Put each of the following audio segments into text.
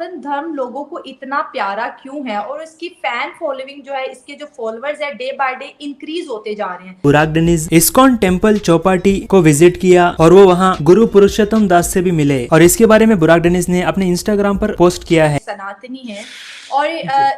सनातन धर्म लोगों को इतना प्यारा क्यों है और इसकी फैन फॉलोइंग जो है, इसके जो फॉलोअर्स है डे बाय डे इंक्रीज होते जा रहे हैं। बुराक डेनिस इस्कॉन टेम्पल चौपाटी को विजिट किया और वो वहाँ गुरु पुरुषोत्तम दास से भी मिले और इसके बारे में बुराक डेनिस ने अपने इंस्टाग्राम पर पोस्ट किया है। सनातनी है और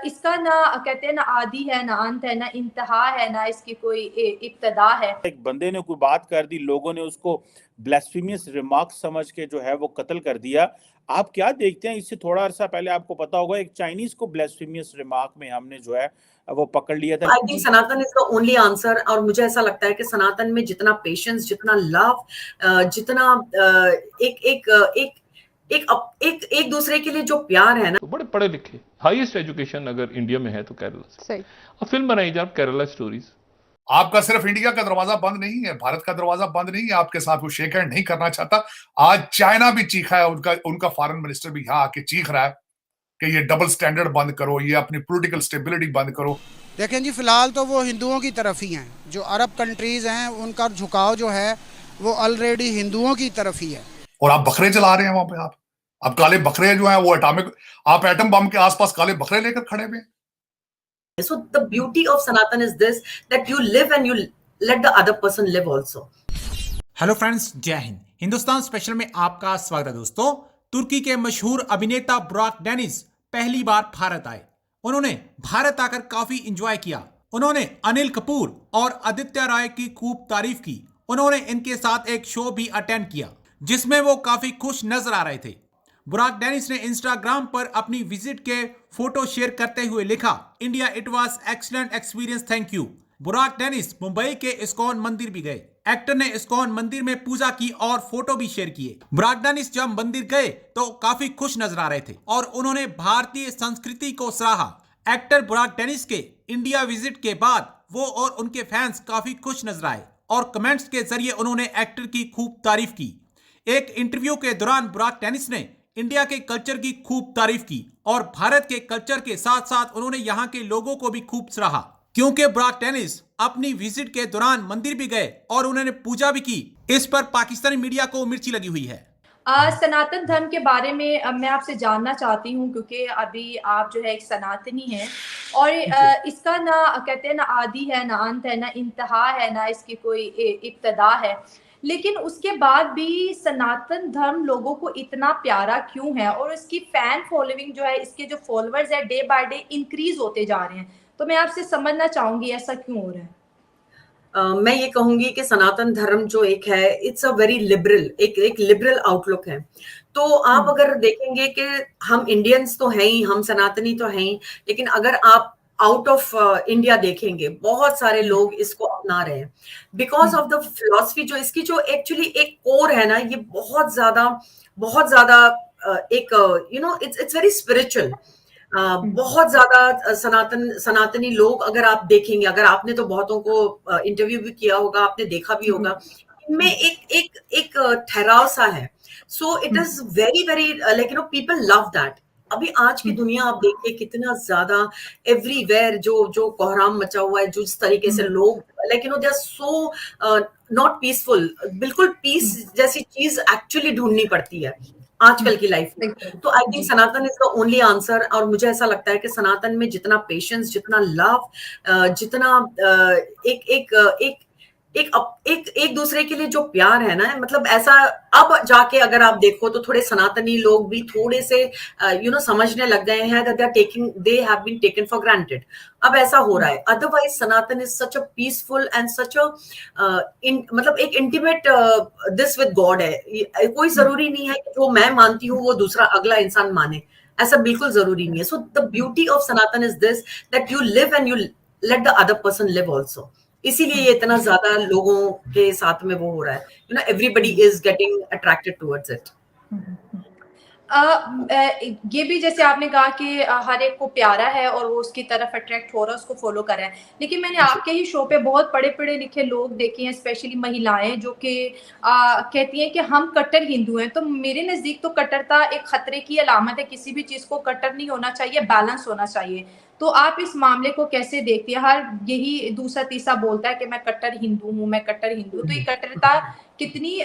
इसका ना कहते हैं ना आदि है, ना अंत है, ना इंतहा है, ना इसकी कोई इब्तदा है। एक बंदे ने कोई बात कर दी, लोगों ने उसको ब्लास्फेमियस रिमार्क समझ के जो है वो कत्ल कर दिया। आप क्या देखते हैं? इससे थोड़ा अरसा पहले आपको पता होगा एक चाइनीज को ब्लास्फेमियस रिमार्क में हमने जो है वो पकड़ लिया था। I think Sanatan is the only answer. और मुझे ऐसा लगता है कि सनातन में जितना पेशेंस, जितना लव, जितना एक एक एक एक एक एक दूसरे के लिए जो प्यार है ना, तो बड़े पढ़े लिखे, हाईएस्ट एजुकेशन अगर इंडिया में है तो केरला से। सही। और फिल्म बनाई जाए केरला स्टोरीज। आपका सिर्फ इंडिया का दरवाजा बंद नहीं है, भारत का दरवाजा बंद नहीं है, आपके साथ वो शेक हैंड नहीं करना चाहता। आज चाइना भी चीखा है, उनका फॉरेन मिनिस्टर भी यहाँ आके चीख रहा है कि ये डबल स्टैंडर्ड बंद करो, ये अपनी पॉलिटिकल स्टेबिलिटी बंद करो। देखें जी, फिलहाल तो वो हिंदुओं की तरफ ही हैं। जो अरब कंट्रीज हैं उनका झुकाव जो है वो ऑलरेडी हिंदुओं की तरफ ही है। और आप बकरे चला रहे हैं वहां पे। आप काले बकरे जो हैं वो आप एटम बम के आसपास काले बकरे लेकर खड़े हुए हैं। So the beauty of Sanatan is this, that you live and you let the other person live also. Hello friends, जय हिंद। हिंदुस्तान स्पेशल में आपका स्वागत है दोस्तों। तुर्की के मशहूर अभिनेता बुराक डेनिस पहली बार भारत आए। उन्होंने भारत आकर काफी एंजॉय किया। उन्होंने अनिल कपूर और आदित्य राय की खूब तारीफ की। उन्होंने इनके साथ एक शो भी अटेंड किया जिसमें वो काफी खुश नजर आ रहे थे। बुराक डेनिस ने इंस्टाग्राम पर अपनी विजिट के फोटो शेयर करते हुए लिखा, India it was excellent experience, thank you. बुराक डेनिस मुंबई के इस्कॉन मंदिर भी गए। एक्टर ने इस्कॉन मंदिर में पूजा की और फोटो भी शेयर किए। बुराक डेनिस जब मंदिर गए तो काफी खुश नजर आ रहे थे और उन्होंने भारतीय संस्कृति को सराहा। एक्टर बुराक डेनिस के इंडिया विजिट के बाद वो और उनके फैंस काफी खुश नजर आए और कमेंट्स के जरिए उन्होंने एक्टर की खूब तारीफ की। एक इंटरव्यू के दौरान बुराक डेनिस ने इंडिया के कल्चर की खूब तारीफ की और भारत के कल्चर के साथ साथ उन्होंने यहाँ के लोगों को भी खूब सराहा, क्योंकि बुराक डेनिस अपनी विजिट के दौरान मंदिर भी गए और उन्होंने पूजा भी की। इस पर पाकिस्तानी मीडिया को मिर्ची लगी हुई है। सनातन धर्म के बारे में मैं आपसे जानना चाहती हूँ, क्योंकि अभी आप जो है एक सनातनी हैं और इसका ना कहते हैं ना आदि है, ना अंत है, ना इंतहा है, ना इसकी कोई इब्तदा है। लेकिन उसके बाद भी सनातन धर्म लोगों को इतना प्यारा क्यों है और इसकी फैन फॉलोइंग जो है, इसके जो फॉलोअर्स है डे बाय डे इंक्रीज होते जा रहे हैं। तो मैं आपसे समझना चाहूंगी ऐसा क्यों हो रहा है? मैं ये कहूंगी कि सनातन धर्म जो एक है, इट्स अ वेरी लिबरल, एक लिबरल आउटलुक है। तो आप अगर देखेंगे कि हम इंडियंस तो हैं ही, हम सनातनी तो हैं ही, लेकिन अगर आप आउट ऑफ इंडिया देखेंगे, बहुत सारे लोग इसको अपना रहे हैं बिकॉज ऑफ द फिलॉसफी। जो इसकी जो एक्चुअली एक कोर है ना, ये बहुत ज्यादा एक इट्स वेरी स्पिरिचुअल। बहुत ज्यादा सनातनी लोग अगर आप देखेंगे, अगर आपने तो बहुतों को इंटरव्यू भी किया होगा, आपने देखा भी होगा, इनमें एक ठहराव सा है। So it is very very like people love that. अभी आज की दुनिया आप देखिए कितना ज्यादा एवरीवेयर जो कोहराम मचा हुआ है, जो इस तरीके से लोग like they are so not peaceful. बिल्कुल पीस जैसी चीज एक्चुअली ढूंढनी पड़ती है आजकल की लाइफ में। तो I think Sanatan is the only answer. और मुझे ऐसा लगता है कि सनातन में जितना पेशेंस, जितना लव, जितना एक एक एक एक दूसरे के लिए जो प्यार है ना, मतलब ऐसा अब जाके अगर आप देखो तो थोड़े सनातनी लोग भी थोड़े से समझने लग गए हैं that they have been taken for granted। अब ऐसा हो रहा है। Otherwise Sanatan is such a peaceful and such a मतलब एक इंटीमेट दिस विद गॉड है। कोई जरूरी नहीं है कि जो मैं मानती हूँ वो दूसरा अगला इंसान माने, ऐसा बिल्कुल जरूरी नहीं है। So the beauty of Sanatan is this, that you live and you let the other person live also. इसीलिए ये इतना ज्यादा लोगों के साथ में वो हो रहा है। Everybody is getting attracted towards it. ये भी जैसे आपने कहा कि हर एक को प्यारा है और वो उसकी तरफ अट्रैक्ट हो रहा है, उसको फॉलो कर रहा है। लेकिन मैंने आपके ही शो पे बहुत पढ़े लिखे लोग देखे हैं, स्पेशली महिलाएं, जो कि कहती हैं कि हम कट्टर हिंदू हैं। तो मेरे नज़दीक तो कट्टरता एक खतरे की अलामत है। किसी भी चीज़ को कट्टर नहीं होना चाहिए, बैलेंस होना चाहिए। तो आप इस मामले को कैसे देखती हैं? हर यही दूसरा तीसरा बोलता है कि मैं कट्टर हिंदू हूँ, मैं कट्टर हिंदू। तो ये कट्टरता कितनी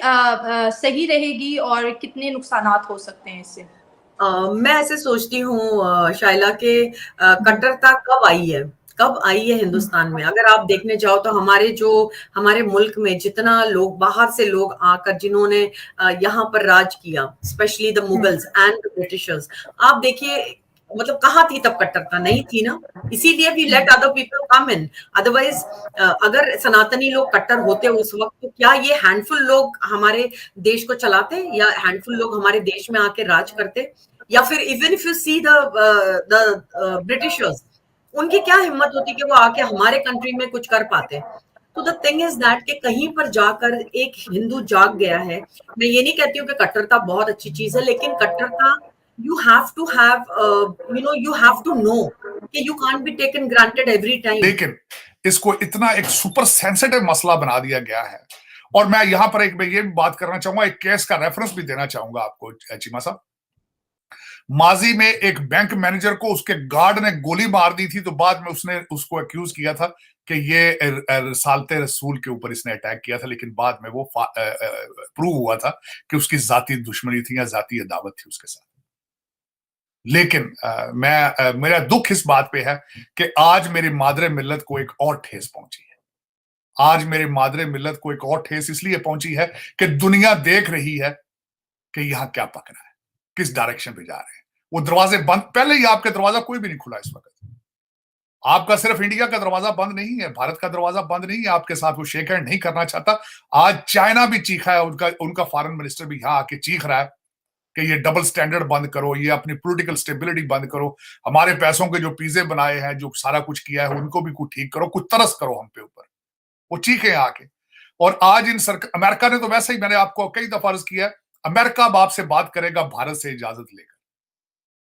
सही रहेगी और कितने नुकसानात हो सकते हैं इससे? मैं ऐसे सोचती हूँ शाइला के कट्टरता कब आई है हिंदुस्तान में। अगर आप देखने जाओ तो हमारे मुल्क में जितना लोग बाहर से लोग आकर जिन्होंने यहाँ पर राज किया, specially the Mughals and the Britishers, आप देखिए मतलब कहाँ थी तब कट्टरता? नहीं थी ना, इसीलिए we let other people come in. Otherwise अगर सनातनी लोग कट्टर होते उस वक्त तो क्या ये हैंडफुल लोग हमारे देश को चलाते, या हैंडफुल लोग हमारे देश में आके राज करते? या फिर even if you see the Britishers, उनकी क्या हिम्मत होती कि वो आके हमारे कंट्री में कुछ कर पाते? तो द थिंग इज दैट कि कहीं पर जाकर एक हिंदू जाग गया है। मैं ये नहीं कहती हूँ कि कट्टरता बहुत अच्छी चीज है, लेकिन कट्टरता you have to have you have to know कि you can't be taken granted every time। लेकिन इसको इतना एक सुपर सेंसिटिव मसला बना दिया गया है। और मैं यहां पर मैं ये बात करना चाहूंगा, एक केस का रेफरेंस भी देना चाहूंगा आपको चीमा साहब। माजी में एक बैंक मैनेजर को उसके गार्ड ने गोली मार दी थी, तो बाद में उसने उसको अक्यूज किया था कि ये रिसालते रसूल के ऊपर इसने अटैक किया था, लेकिन बाद में वो प्रूव हुआ था कि उसकी जाती दुश्मनी थी या जाती अदावत थी उसके साथ। लेकिन मेरा दुख इस बात पे है कि आज मेरी मादरे मिल्लत को एक और ठेस पहुंची है। आज मेरे मादरे मिल्लत को एक और ठेस इसलिए पहुंची है कि दुनिया देख रही है कि यहां क्या पक रहा है, किस डायरेक्शन पे जा रहे हैं। वो दरवाजे बंद, पहले ही आपका दरवाजा कोई भी नहीं खुला इस वक्त। आपका सिर्फ इंडिया का दरवाजा बंद नहीं है, भारत का दरवाजा बंद नहीं है, आपके साथ वो शेक हैंड नहीं करना चाहता। आज चाइना भी चीखा है, उनका फॉरेन मिनिस्टर भी यहां आके चीख रहा है कि ये डबल स्टैंडर्ड बंद करो, ये अपनी पॉलिटिकल स्टेबिलिटी बंद करो, हमारे पैसों के जो पिज्जे बनाए हैं, जो सारा कुछ किया है, उनको भी कुछ ठीक करो, कुछ तरस करो हम पे ऊपर। वो चीखे आके। और आज अमेरिका ने तो वैसे ही, मैंने आपको कई दफा अर्ज किया, अमेरिका अब आपसे बात करेगा भारत से इजाजत लेकर।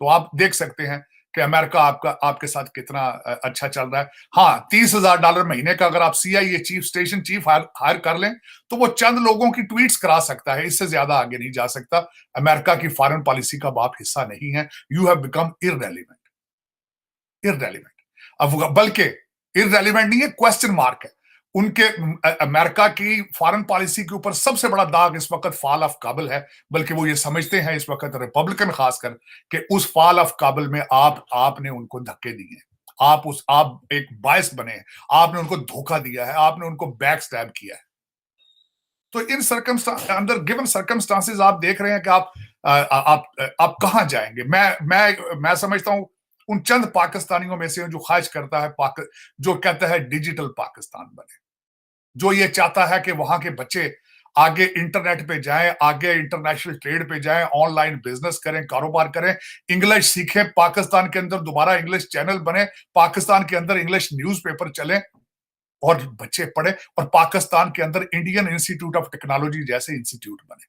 तो आप देख सकते हैं कि अमेरिका आपके साथ कितना अच्छा चल रहा है। हाँ, $30,000 महीने का अगर आप CIA chief station chief hire कर लें तो वो चंद लोगों की ट्वीट्स करा सकता है, इससे ज्यादा आगे नहीं जा सकता। अमेरिका की फॉरेन पॉलिसी का आप हिस्सा नहीं है। You have become irrelevant. अब बल्कि इररेलेवेंट नहीं है, क्वेश्चन मार्क है। उनके अमेरिका की फॉरेन पॉलिसी के ऊपर सबसे बड़ा दाग इस वक्त फॉल ऑफ काबुल है। बल्कि वो ये समझते हैं इस वक्त रिपब्लिकन खासकर कि उस फॉल ऑफ काबुल में आपने उनको धक्के दिए, आप एक बायस बने, आपने उनको धोखा दिया है, आपने उनको बैक स्टैब किया है। तो इन अंदर गिवन सर्कमस्टांसेस आप देख रहे हैं कि आप कहां जाएंगे। मैं समझता हूं उन चंद पाकिस्तानियों में से जो ख्वाहिश करता है, जो कहता है डिजिटल पाकिस्तान बने, जो ये चाहता है कि वहां के बच्चे आगे इंटरनेट पे जाएं, आगे इंटरनेशनल ट्रेड पे जाएं, ऑनलाइन बिजनेस करें, कारोबार करें, इंग्लिश सीखें, पाकिस्तान के अंदर दोबारा इंग्लिश चैनल बने, पाकिस्तान के अंदर इंग्लिश न्यूज़पेपर चले और बच्चे पढ़े, और पाकिस्तान के अंदर इंडियन इंस्टीट्यूट ऑफ टेक्नोलॉजी जैसे इंस्टीट्यूट बने।